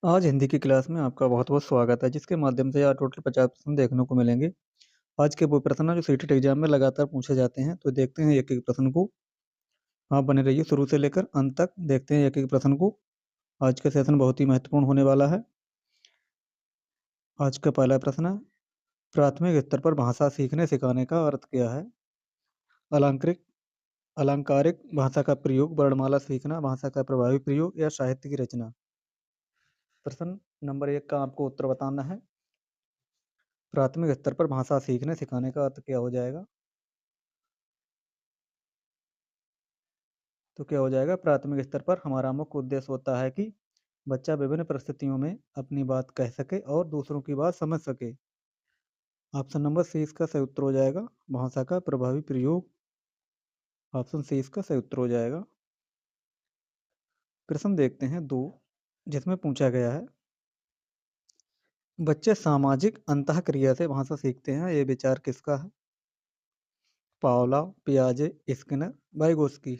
आज हिंदी की क्लास में आपका बहुत-बहुत स्वागत है, जिसके माध्यम से टोटल 50 प्रश्न देखने को मिलेंगे। आज के वो प्रश्न हैं जो सीटेट एग्ज़ाम में लगातार पूछे जाते हैं, तो देखते हैं एक-एक प्रश्न को। आप बने रहिए शुरू से लेकर अंत तक, देखते हैं एक-एक प्रश्न को। आज का सेशन बहुत ही महत्वपूर्ण होने वाला है। आज का पहला प्रश्न है, प्राथमिक स्तर पर भाषा सीखने-सिखाने का अर्थ क्या है? अलंकृत अलंकारिक भाषा का प्रयोग, वर्णमाला सीखना, भाषा का प्रभावी प्रयोग या साहित्य की रचना? प्रश्न नंबर 1 का आपको उत्तर बताना है। प्राथमिक स्तर पर भाषा सीखने-सिखाने का अर्थ क्या हो जाएगा? तो क्या हो जाएगा, प्राथमिक स्तर पर हमारा मुख्य उद्देश्य होता है कि बच्चा विभिन्न परिस्थितियों में अपनी बात कह सके और दूसरों की बात समझ सके। ऑप्शन नंबर सी इसका सही उत्तर हो जाएगा, भाषा का प्रभावी प्रयोग। ऑप्शन सी इसका सही उत्तर हो जाएगा। प्रश्न देखते हैं 2, जिसमें पूछा गया है, बच्चे सामाजिक अंतःक्रिया से भाषा सीखते हैं, ये विचार किसका है? पावलोव, पियाजे, स्किनर, वाइगोस्की।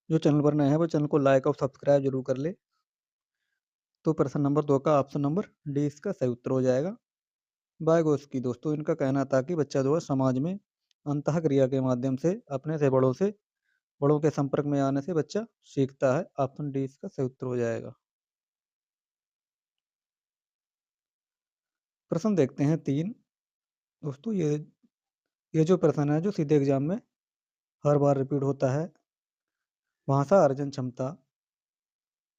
जो चैनल पर नए हैं वो चैनल को लाइक और सब्सक्राइब जरूर कर ले। तो प्रश्न नंबर 2 का ऑप्शन नंबर डी इसका सही उत्तर हो जाएगा, वाइगोस्की। दोस्तों इनका कहना था कि बच्चा जो है समाज में अंतःक्रिया के माध्यम से अपने से बड़ों के संपर्क में आने से बच्चा सीखता है। ऑप्शन डी इसका सही उत्तर हो जाएगा। प्रश्न देखते हैं 3। दोस्तों ये जो प्रश्न है जो सीधे एग्जाम में हर बार रिपीट होता है, भाषा अर्जन क्षमता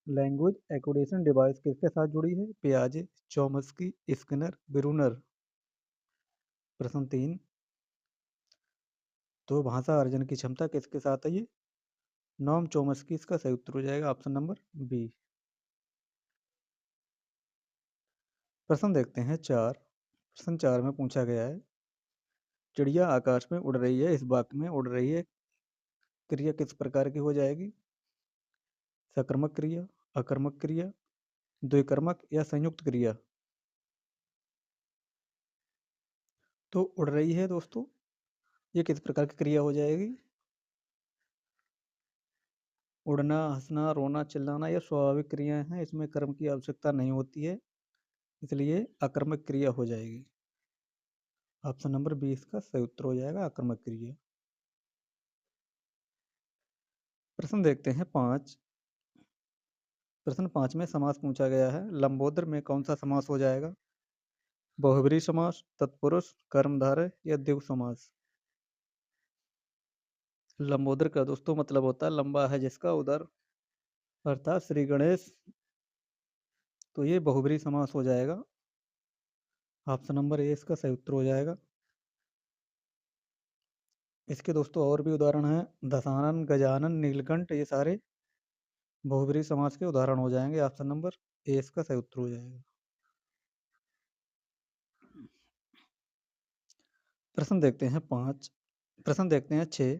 लैंग्वेज एक्विजिशन डिवाइस किसके साथ जुड़ी है? पियाजे, चॉम्स्की, स्किनर, ब्रूनर। प्रश्न 3, तो भाषा अर्जन की क्षमता किसके साथ है? ये नॉम चॉम्स्की इसका सही उत्तर हो जाएगा, ऑप्शन नंबर बी। प्रश्न देखते हैं 4। प्रश्न 4 में पूछा गया है, चिड़िया आकाश में उड़ रही है, इस वाक्य में उड़ रही है क्रिया किस प्रकार की हो जाएगी? सकर्मक क्रिया, अकर्मक क्रिया, द्विकर्मक या संयुक्त क्रिया? तो उड़ रही है दोस्तों, ये किस प्रकार की क्रिया हो जाएगी? उड़ना, हंसना, रोना, चिल्लाना या स्वाभाविक क्रियाएं हैं, इसमें कर्म की आवश्यकता नहीं होती है, इसलिए अकर्मक क्रिया हो जाएगी। ऑप्शन नंबर 20 का सही उत्तर हो जाएगा, अकर्मक क्रिया। प्रश्न देखते हैं 5। प्रश्न 5 में समास पूछा गया है, लंबोदर में कौन सा समास हो जाएगा? बहुब्रीहि समास, तत्पुरुष, कर्मधारय या द्विगु समास? लंबोदर का दोस्तों मतलब होता है लंबा है जिसका उदर, अर्थात श्री गणेश। तो ये बहुब्रीहि समास हो जाएगा। ऑप्शन नंबर ए इसका सही उत्तर हो जाएगा। इसके दोस्तों और भी उदाहरण हैं, दशानन, गजानन, नीलकंठ, ये सारे बहुब्रीहि समास के उदाहरण हो जाएंगे। ऑप्शन नंबर ए इसका सही उत्तर हो जाएगा। प्रश्न देखते हैं 5। प्रश्न देखते हैं 6,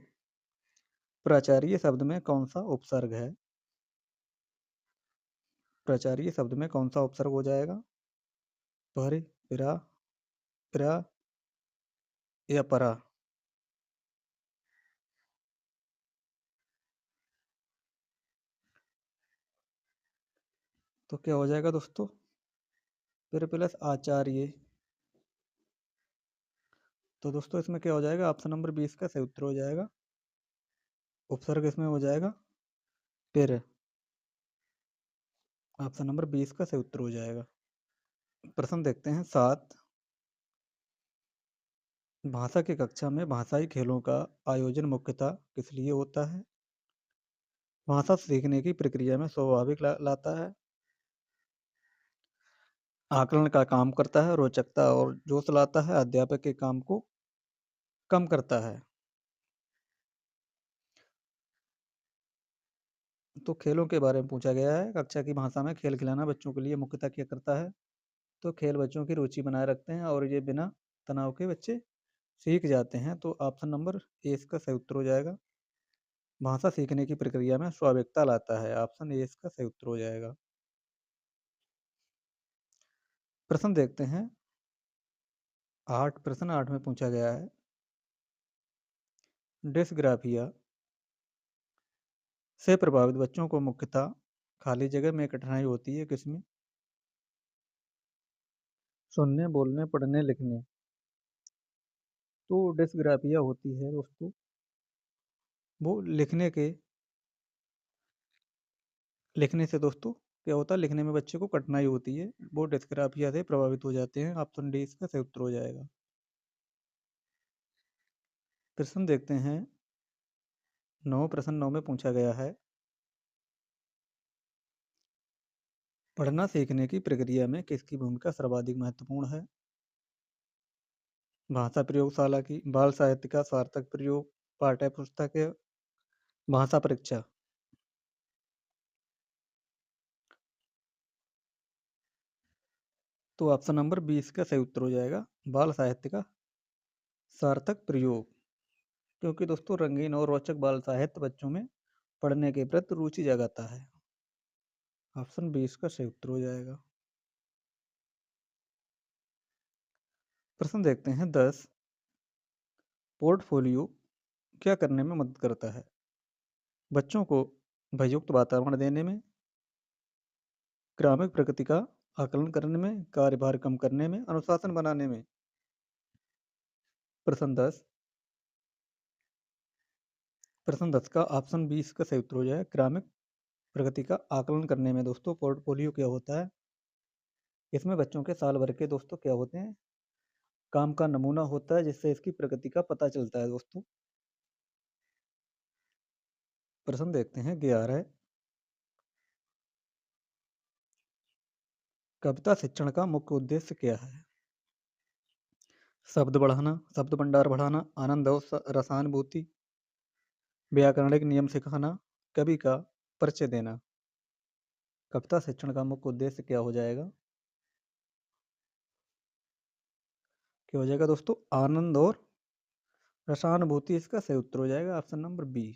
प्राचार्य शब्द में कौन सा उपसर्ग है? प्राचार्य शब्द में कौन सा उपसर्ग हो जाएगा? परि, पिरा, पिरा या परा? तो क्या हो जाएगा दोस्तों, फिर प्लस आचार्य। तो दोस्तों इसमें क्या हो जाएगा, ऑप्शन नंबर 20 का सही उत्तर हो जाएगा, उपसर्ग इसमें हो जाएगा पिर। ऑप्शन नंबर 20 का सही उत्तर हो जाएगा। प्रश्न देखते हैं 7, भाषा की कक्षा में भाषाई खेलों का आयोजन मुख्यतः किस लिए होता है? भाषा सीखने की प्रक्रिया में स्वाभाविक लाता है, आकलन का काम करता है, रोचकता और जोश लाता है, अध्यापक के काम को कम करता है। तो खेलों के बारे में पूछा गया है, कक्षा की भाषा में खेल खिलाना बच्चों के लिए मुख्यतः क्या करता है? तो खेल बच्चों की रुचि बनाए रखते हैं और ये बिना तनाव के बच्चे सीख जाते हैं। तो ऑप्शन नंबर ए इसका सही उत्तर हो जाएगा, भाषा सीखने की प्रक्रिया में स्वाभाविकता लाता है। ऑप्शन ए इसका सही उत्तर हो जाएगा। प्रश्न देखते हैं 8। प्रश्न 8 में पूछा गया है, डिस्ग्राफिया से प्रभावित बच्चों को मुख्यतः खाली जगह में कठिनाई होती है किसमें? सुनने, बोलने, पढ़ने, लिखने। तो डिस्ग्राफिया होती है दोस्तों, वो लिखने से दोस्तों क्या होता है, लिखने में बच्चे को कठिनाई होती है, वो डिस्ग्राफिया से प्रभावित हो जाते हैं। ऑप्शन डी इसका सही उत्तर हो जाएगा। प्रश्न देखते हैं, प्रश्न 9 में पूछा गया है, पढ़ना सीखने की प्रक्रिया में किसकी भूमिका सर्वाधिक महत्वपूर्ण है? भाषा प्रयोगशाला की, बाल साहित्य का सार्थक प्रयोग, पाठ्य पुस्तक या भाषा परीक्षा? तो ऑप्शन नंबर 20 का सही उत्तर हो जाएगा, बाल साहित्य का सार्थक प्रयोग। क्योंकि दोस्तों रंगीन और रोचक बाल साहित्य बच्चों में पढ़ने के प्रति रुचि जगाता है। ऑप्शन 20 का सही उत्तर हो जाएगा। प्रश्न देखते हैं 10, पोर्टफोलियो क्या करने में मदद करता है? बच्चों को भययुक्त वातावरण देने में, ग्रामीण प्रगति का आकलन करने में, कार्यभार कम करने में, अनुशासन बनाने में? प्रश्न 10 प्रश्न 10 का ऑप्शन 20 का सही उत्तर हो जाएगा, ग्रामीण प्रगति का आकलन करने में। दोस्तों पोर्टफोलियो क्या होता है? इसमें बच्चों के साल भर के दोस्तों क्या होते हैं, काम का नमूना होता है, जिससे इसकी प्रगति का पता चलता है दोस्तों। प्रश्न देखते हैं 11, कविता शिक्षण का मुख्य उद्देश्य क्या है? शब्द बढ़ाना, शब्द भंडार बढ़ाना, आनंद और रसानुभूति, व्याकरणिक नियम सिखाना, कवि का परिचय देना? कविता शिक्षण का मुख्य उद्देश्य क्या हो जाएगा? क्या हो जाएगा दोस्तों? आनंद और रसानुभूति इसका सही उत्तर हो जाएगा, ऑप्शन नंबर बी।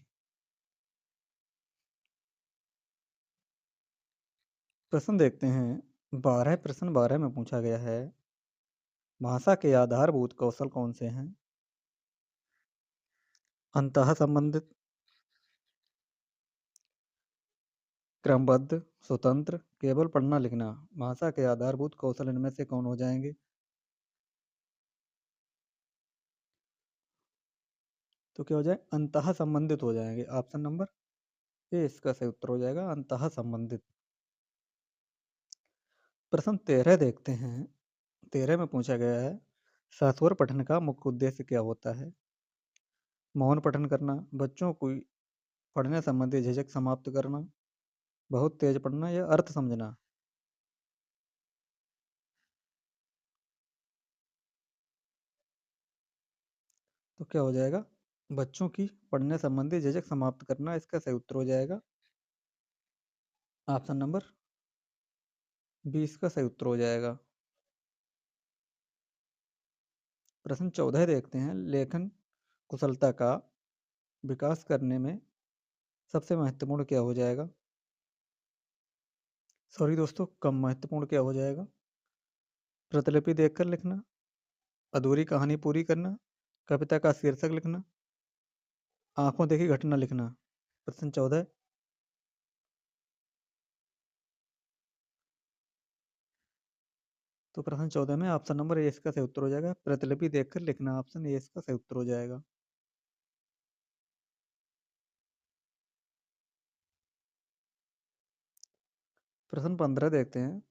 प्रश्न देखते हैं 12, प्रश्न 12 में पूछा गया है, भाषा के आधारभूत कौशल कौन से हैं? अंतः संबंधित, क्रमबद्ध, स्वतंत्र, केवल पढ़ना लिखना। भाषा के आधारभूत कौशल इनमें से कौन हो जाएंगे? तो क्या हो जाए, अंतः संबंधित हो जाएंगे। ऑप्शन नंबर ए इसका सही उत्तर हो जाएगा, अंतः संबंधित। प्रश्न 13 देखते हैं, 13 में पूछा गया है, सस्वर पठन का मुख्य उद्देश्य क्या होता है? मौन पठन करना, बच्चों को पढ़ने संबंधी झिझक समाप्त करना, बहुत तेज पढ़ना या अर्थ समझना? तो क्या हो जाएगा, बच्चों की पढ़ने संबंधी झिझक समाप्त करना इसका सही उत्तर हो जाएगा, ऑप्शन नंबर 20 का सही उत्तर हो जाएगा। प्रश्न 14 देखते हैं, लेखन कुशलता का विकास करने में सबसे महत्वपूर्ण क्या हो जाएगा? सॉरी दोस्तों, कम महत्वपूर्ण क्या हो जाएगा? प्रतिलिपि देखकर लिखना, अधूरी कहानी पूरी करना, कविता का शीर्षक लिखना, आंखों देखी घटना लिखना? प्रश्न 14, तो प्रश्न 14 में ऑप्शन नंबर ए इसका सही उत्तर हो जाएगा, प्रतिलिपि देखकर लिखना। ऑप्शन ए इसका सही उत्तर हो जाएगा। प्रश्न 15 देखते हैं,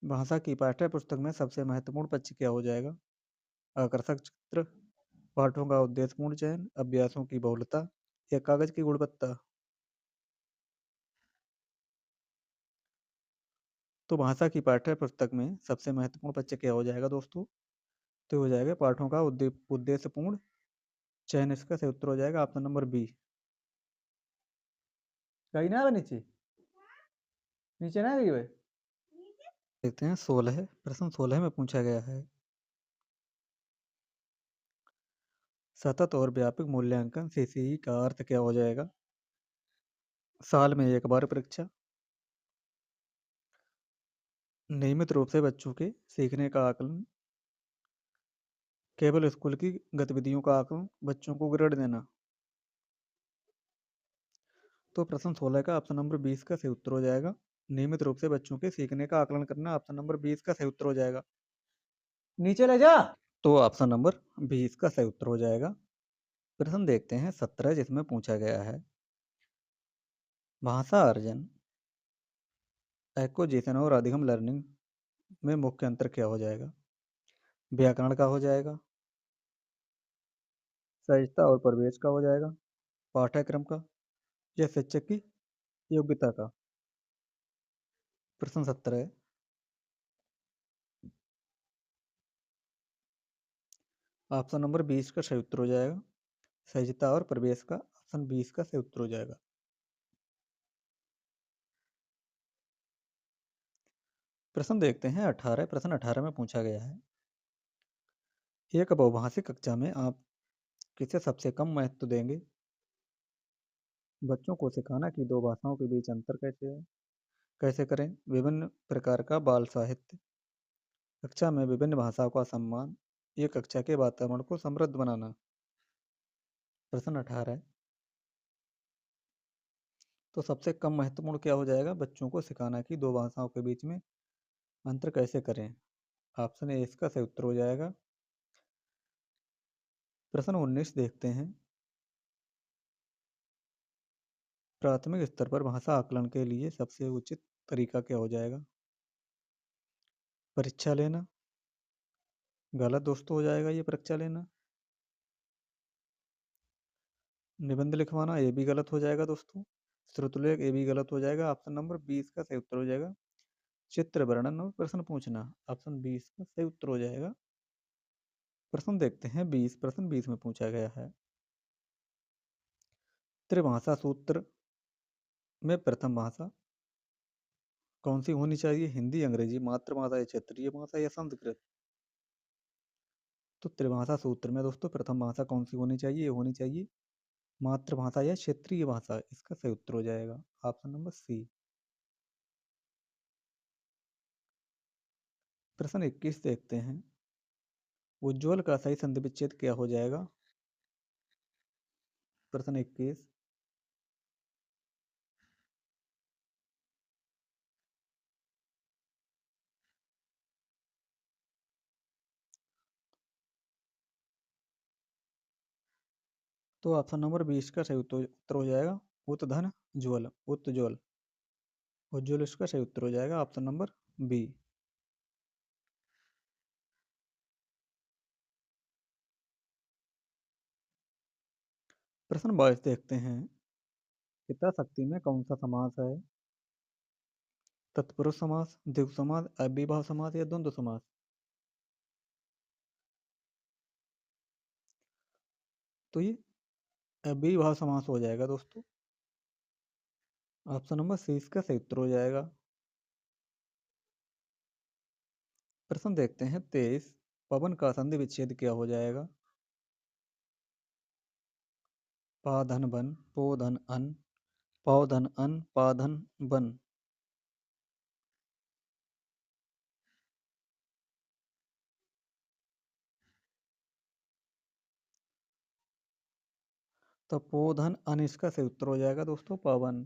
भाषा की पाठ्य पुस्तक में सबसे महत्वपूर्ण पक्ष क्या हो जाएगा? आकर्षक चित्र, पाठों का उद्देश्यपूर्ण चयन, अभ्यासों की बहुलता या कागज की गुणवत्ता? तो भाषा की पाठ्य पुस्तक में सबसे महत्वपूर्ण पक्ष क्या हो जाएगा दोस्तों? तो हो जाएगा पाठों का उद्देश्यपूर्ण चयन, इसका सही उत्तर हो जाएगा, ऑप्शन नंबर बी। कहीं ना नीचे, नीचे ना गई भाई। देखते हैं 16, प्रश्न 16 में पूछा गया है, सतत और व्यापक मूल्यांकन सीसीई का अर्थ क्या हो जाएगा? साल में एक बार परीक्षा, नियमित रूप से बच्चों के सीखने का आकलन, केवल स्कूल की गतिविधियों का आकलन, बच्चों को ग्रेड देना? तो प्रश्न 16 का ऑप्शन नंबर 20 का सही उत्तर हो जाएगा। नियमित रूप से बच्चों के सीखने का आकलन करना, ऑप्शन नंबर 20 का सही उत्तर हो जाएगा। नीचे ले जा। तो ऑप्शन नंबर 20 का सही उत्तर हो जाएगा। प्रश्न देखते हैं 17, जिसमें पूछा गया है भाषा अर्जन, एक्विजिशन और अधिगम लर्निंग में मुख्य अंतर क्या हो जाएगा? व्याकरण का हो जाएगा, सहजता और परिवेश का हो जाएगा, पाठ्यक्रम का, या शिक्षक की योग्यता का? प्रश्न 17 है। ऑप्शन नंबर 20 का सही उत्तर हो जाएगा। सहजता और परिवेश का ऑप्शन 20 का सही उत्तर हो जाएगा। प्रश्न देखते हैं 18। प्रश्न 18 में पूछा गया है एक बहुभाषी कक्षा में आप किसे सबसे कम महत्व देंगे? बच्चों को सिखाना कि दो भाषाओं के बीच अंतर कैसे करें, विभिन्न प्रकार का बाल साहित्य, कक्षा में विभिन्न भाषाओं का सम्मान, ये कक्षा के वातावरण को समृद्ध बनाना। प्रश्न 18 है। तो सबसे कम महत्वपूर्ण क्या हो जाएगा? बच्चों को सिखाना कि दो भाषाओं के बीच में अंतर कैसे करें, ऑप्शन ए इसका सही उत्तर हो जाएगा। प्रश्न 19 देखते हैं प्राथमिक स्तर पर भाषा आकलन के लिए सबसे उचित तरीका क्या हो जाएगा? परीक्षा लेना, गलत दोस्तों हो जाएगा ये परीक्षा लेना। निबंध लिखवाना, ये भी गलत हो जाएगा दोस्तों। श्रुतलेख, ये भी गलत हो जाएगा। ऑप्शन नंबर 20 का सही उत्तर हो जाएगा चित्र वर्णन और प्रश्न पूछना, ऑप्शन 20 का सही उत्तर हो जाएगा। प्रश्न देखते हैं 20। प्रश्न 20 में पूछा गया है त्रिभाषा सूत्र में प्रथम भाषा कौन सी होनी चाहिए? हिंदी, अंग्रेजी, मातृभाषा या क्षेत्रीय भाषा या संस्कृत? तो त्रिभाषा सूत्र में दोस्तों प्रथम भाषा कौन सी होनी चाहिए? ये होनी चाहिए मातृभाषा या क्षेत्रीय भाषा, इसका सही उत्तर हो जाएगा ऑप्शन नंबर सी। प्रश्न 21 देखते हैं उज्ज्वल का सही संधि विच्छेद क्या हो जाएगा? प्रश्न 21। तो ऑप्शन नंबर 20 का सही उत्तर हो जाएगा उत्धन ज्वल, उज्ज्वल, उज्ज्वल इसका सही उत्तर हो जाएगा ऑप्शन नंबर बी। प्रश्न 22 देखते हैं पिता शक्ति में कौन सा समास है? तत्पुरुष समास, द्विगु समास, अव्ययीभाव समास या द्वंद्व समास? तो ये अव्ययीभाव समास हो जाएगा दोस्तों, ऑप्शन नंबर सी इसका सही उत्तर हो जाएगा। प्रश्न देखते हैं 23। पवन का संधि विच्छेद क्या हो जाएगा? पा धन बन, पो धन अन, पौ धन अन, पा धन बन? तो पो धन अन इसका सही उत्तर हो जाएगा दोस्तों पवन,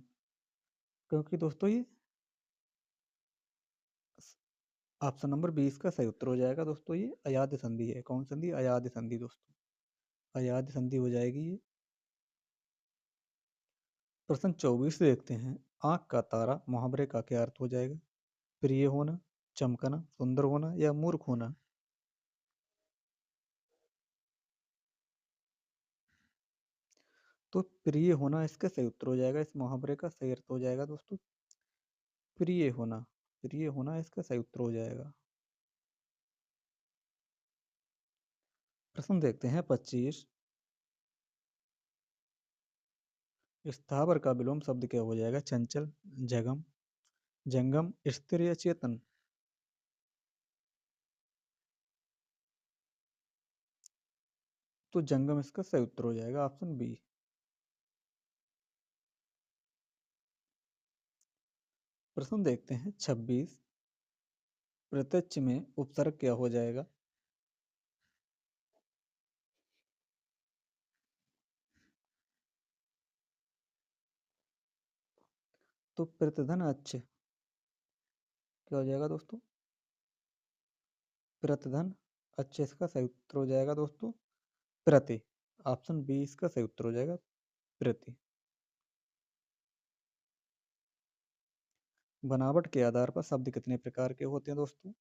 क्योंकि दोस्तों ये ऑप्शन नंबर 20 का सही उत्तर हो जाएगा दोस्तों, ये अयाद्य संधि है। कौन संधि? अयाद्य संधि दोस्तों, अयाद्य संधि हो जाएगी ये। प्रश्न 24 देखते हैं आंख का तारा मुहावरे का क्या अर्थ हो जाएगा? प्रिय होना, चमकना, सुंदर होना या मूर्ख होना? तो प्रिय होना इसका सही उत्तर हो जाएगा, इस मुहावरे का सही अर्थ हो जाएगा दोस्तों प्रिय होना, प्रिय होना इसका सही उत्तर हो जाएगा। प्रश्न देखते हैं 25। स्थावर का विलोम शब्द क्या हो जाएगा? चंचल, जगम, जंगम, स्थिर या चेतन? तो जंगम इसका सही उत्तर हो जाएगा ऑप्शन बी। प्रश्न देखते हैं 26। प्रत्यक्ष में उपसर्ग क्या हो जाएगा? तो प्रतिधन अच्छ क्या हो जाएगा दोस्तों? प्रतिधन अच्छ इसका सही उत्तर हो जाएगा दोस्तों प्रति। ऑप्शन बी इसका सही उत्तर हो जाएगा प्रति। बनावट के आधार पर शब्द कितने प्रकार के होते हैं दोस्तों?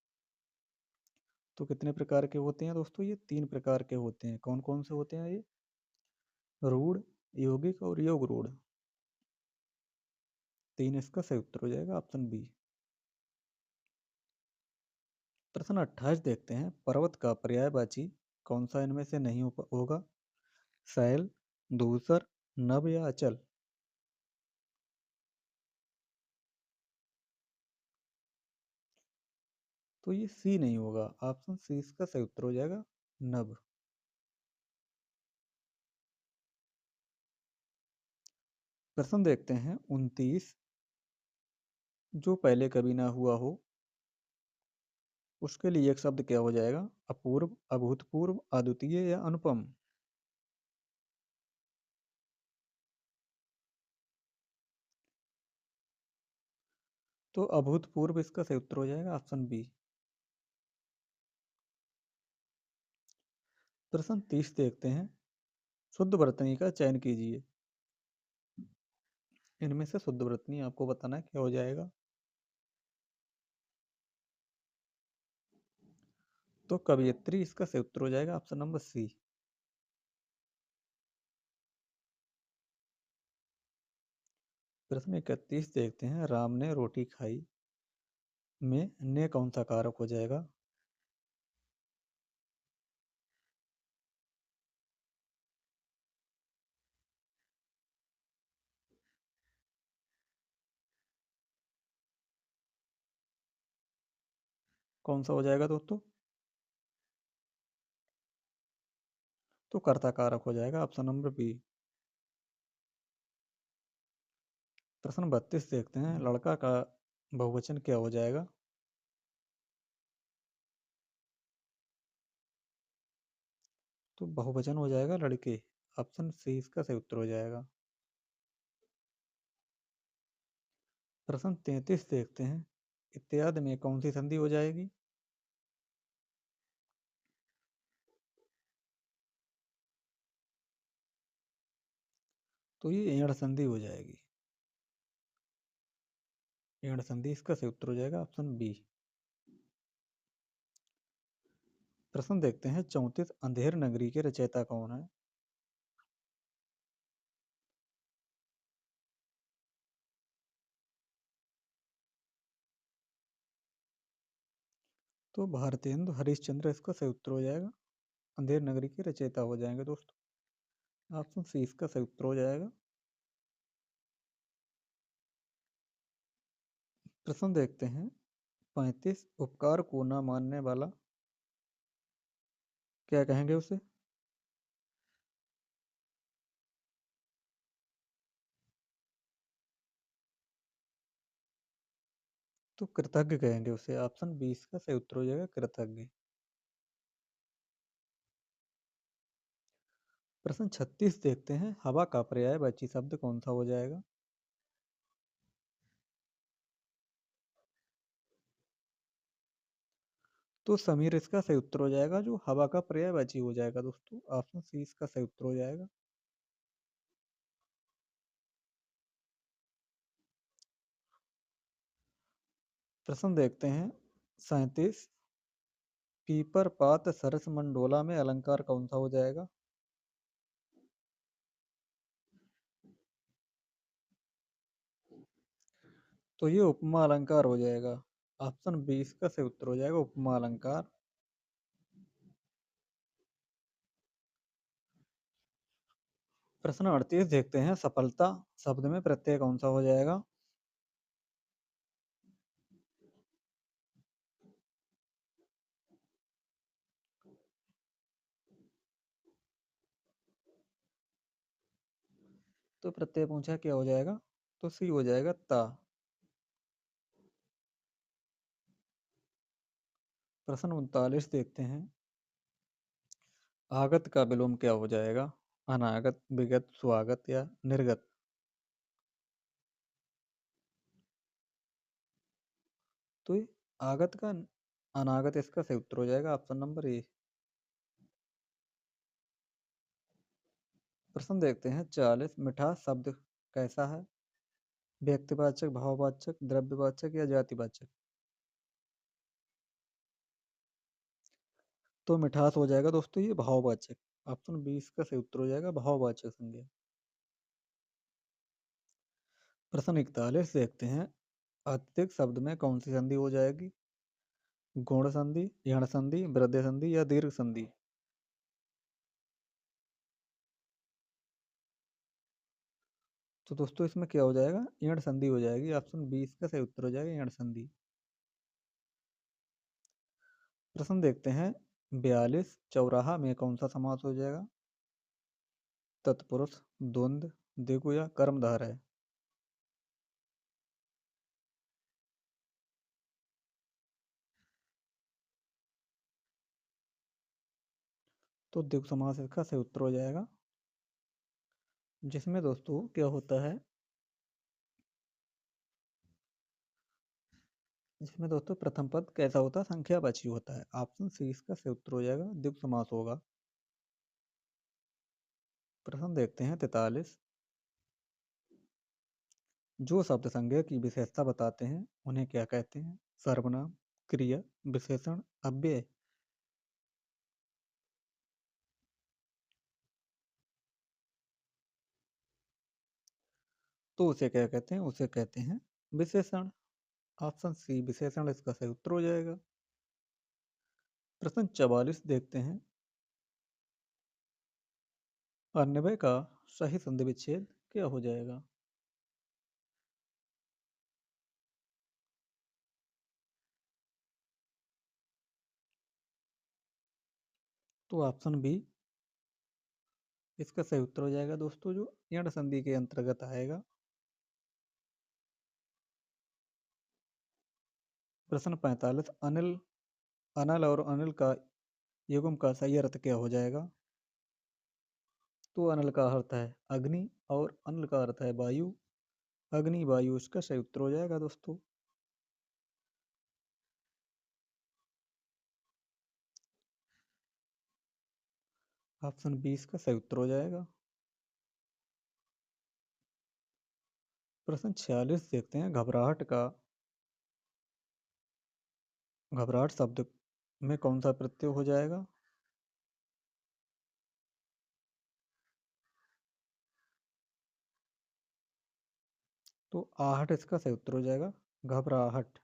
तो कितने प्रकार के होते हैं दोस्तों? ये 3 प्रकार के होते हैं। कौन कौन से होते हैं ये? रूढ़, यौगिक और योग रूढ़। 3 इसका सही उत्तर हो जाएगा ऑप्शन बी। प्रश्न 28 देखते हैं। पर्वत का पर्यायवाची कौन सा इनमें से नहीं होगा? शैल, धूसर, नभ या अचल? तो ये सी नहीं होगा। ऑप्शन सी इसका सही उत्तर हो जाएगा नभ। प्रश्न देखते हैं 29। जो पहले कभी ना हुआ हो उसके लिए एक शब्द क्या हो जाएगा? अपूर्व, अभूतपूर्व, अद्वितीय या अनुपम? तो अभूतपूर्व इसका सही उत्तर हो जाएगा ऑप्शन बी। प्रश्न 30 देखते हैं। शुद्ध वर्तनी का चयन कीजिए। इनमें से शुद्ध वर्तनी आपको बताना है क्या हो जाएगा। तो कवयित्री इसका सही उत्तर हो जाएगा ऑप्शन नंबर सी। प्रश्न 31 देखते हैं। राम ने रोटी खाई में ने कौन सा कारक हो जाएगा? कौन सा हो जाएगा दोस्तों? तो कर्ता कारक हो जाएगा ऑप्शन नंबर बी। प्रश्न 32 देखते हैं। लड़का का बहुवचन क्या हो जाएगा? तो बहुवचन हो जाएगा लड़के। ऑप्शन सी इसका सही उत्तर हो जाएगा। प्रश्न 33 देखते हैं। इत्यादि में कौन सी संधि हो जाएगी? तो ये एण संधि हो जाएगी। एण संधि इसका सही उत्तर हो जाएगा ऑप्शन बी। प्रश्न देखते हैं 34। अंधेर नगरी के रचयिता कौन है? तो भारतेंदु हरिश्चंद्र इसका सही उत्तर हो जाएगा। अंधेर नगरी के रचयिता हो जाएंगे दोस्तों। ऑप्शन सी इसका सही उत्तर हो जाएगा। प्रश्न देखते हैं 35। उपकार को न मानने वाला क्या कहेंगे उसे? तो कृतज्ञ कहेंगे उसे। ऑप्शन बी इसका सही उत्तर हो जाएगा कृतज्ञ। प्रश्न 36 देखते हैं। हवा का पर्यायवाची शब्द कौन सा हो जाएगा? तो समीर इसका सही उत्तर हो जाएगा जो हवा का पर्यायवाची हो जाएगा दोस्तों। ऑप्शन सी इसका सही उत्तर हो जाएगा। प्रश्न देखते हैं 37। पीपर पात सरस मंडोला में अलंकार कौन सा हो जाएगा? तो ये उपमा अलंकार हो जाएगा। ऑप्शन बी इसका सही उत्तर हो जाएगा उपमा अलंकार। प्रश्न 38 देखते हैं। सफलता शब्द में प्रत्यय कौन सा हो जाएगा? तो प्रत्यय पूछा क्या हो जाएगा? तो सी हो जाएगा ता। प्रश्न 39 देखते हैं। आगत का विलोम क्या हो जाएगा? अनागत, विगत, स्वागत या निर्गत? तो ये आगत का अनागत इसका सही उत्तर हो जाएगा ऑप्शन नंबर ए। प्रश्न देखते हैं 40। मिठास शब्द कैसा है? व्यक्तिवाचक, भाववाचक, द्रव्यवाचक या जातिवाचक? तो मिठास हो जाएगा दोस्तों ये भाववाचक। ऑप्शन 20 का सही उत्तर हो जाएगा भाववाचक संज्ञा। प्रश्न 41 देखते हैं। अत्यधिक शब्द में कौन सी संधि हो जाएगी? गुण संधि, यण संधि, वृद्धि संधि या दीर्घ संधि? तो दोस्तों इसमें क्या हो जाएगा? यण संधि हो जाएगी। ऑप्शन 20 का सही उत्तर हो जाएगा यण संधि। प्रश्न देखते हैं 42। चौराहा में कौन सा समास हो जाएगा? तत्पुरुष, द्वंद्व, द्विगु या कर्मधारय है? तो द्विगु समास इसका सही उत्तर हो जाएगा। जिसमें दोस्तों क्या होता है, जिसमें दोस्तों प्रथम पद कैसा होता है? संख्यावाची होता है। ऑप्शन सी इसका सही उत्तर हो जाएगा द्विगु समास होगा। प्रश्न देखते हैं 43। जो शब्द संज्ञा की विशेषता बताते हैं उन्हें क्या कहते हैं? सर्वनाम, क्रिया, विशेषण, अव्यय? तो उसे क्या कहते हैं? उसे कहते हैं विशेषण। ऑप्शन सी विशेषण इसका सही उत्तर हो जाएगा। प्रश्न 44 देखते हैं। अन्वय का सही संधि विच्छेद क्या हो जाएगा? तो ऑप्शन बी इसका सही उत्तर हो जाएगा दोस्तों, जो यण संधि के अंतर्गत आएगा। प्रश्न 45। अनिल, अनल और अनिल का युग्म का सही अर्थ क्या हो जाएगा? तो अनल का अर्थ है अग्नि और अनिल का अर्थ है वायु। अग्नि वायु इसका सही उत्तर हो जाएगा दोस्तों। ऑप्शन 20 का सही उत्तर हो जाएगा। प्रश्न 46 देखते हैं। घबराहट का, घबराहट शब्द में कौन सा प्रत्यय हो जाएगा? तो आहट इसका सही उत्तर हो जाएगा, घबराहट।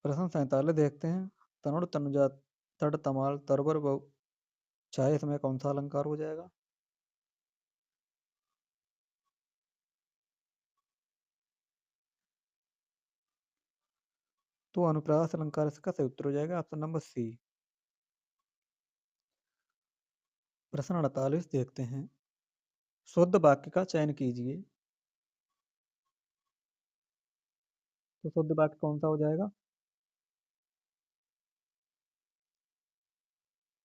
प्रश्न 47 देखते हैं। तनुड़, तनुजा, तड़, तमाल, तरवर, छाया समय कौन सा अलंकार हो जाएगा? तो अनुप्रास अलंकार इसका सही उत्तर हो जाएगा। Option number C. प्रश्न 48 देखते हैं। शुद्ध वाक्य का चयन कीजिए। तो शुद्ध वाक्य कौन सा हो जाएगा?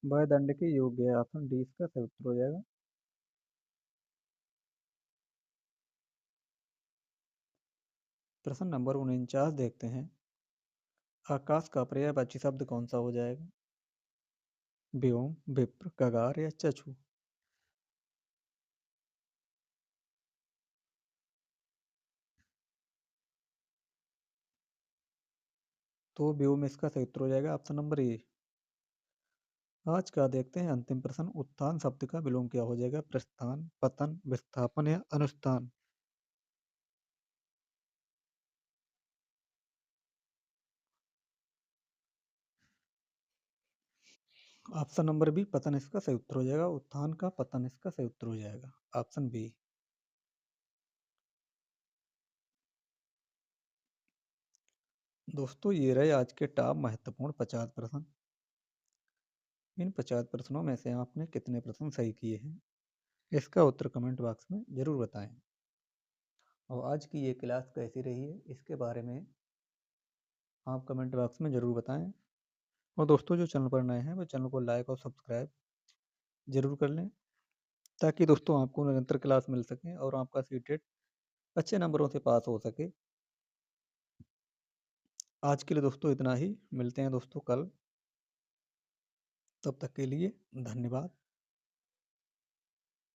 वह दंड के योग्य है। ऑप्शन डी इसका सही उत्तर हो जाएगा। प्रश्न नंबर 49 देखते हैं। आकाश का पर्यायवाची शब्द कौन सा हो जाएगा? व्योम, विप्र, कगार या चक्षु? तो व्योम इसका सही उत्तर हो जाएगा। Option number A. आज का देखते हैं अंतिम प्रश्न। उत्थान शब्द का विलोम क्या हो जाएगा? प्रस्थान, पतन, विस्थापन या अनुस्थान? ऑप्शन नंबर बी पतन इसका सही उत्तर हो जाएगा। उत्थान का पतन इसका सही उत्तर हो जाएगा। Option B. दोस्तों ये रहे आज के टॉप महत्वपूर्ण 50 प्रश्न। इन 50 प्रश्नों में से आपने कितने प्रश्न सही किए हैं, इसका उत्तर कमेंट बॉक्स में जरूर बताएं। और आज की ये क्लास कैसी रही है इसके बारे में आप कमेंट बॉक्स में ज़रूर बताएं। और दोस्तों जो चैनल पर नए हैं वो चैनल को लाइक और सब्सक्राइब ज़रूर कर लें, ताकि दोस्तों आपको निरंतर क्लास मिल सके और आपका सीटेट अच्छे नंबरों से पास हो सके। आज के लिए दोस्तों इतना ही, मिलते हैं दोस्तों कल, तब तक के लिए धन्यवाद।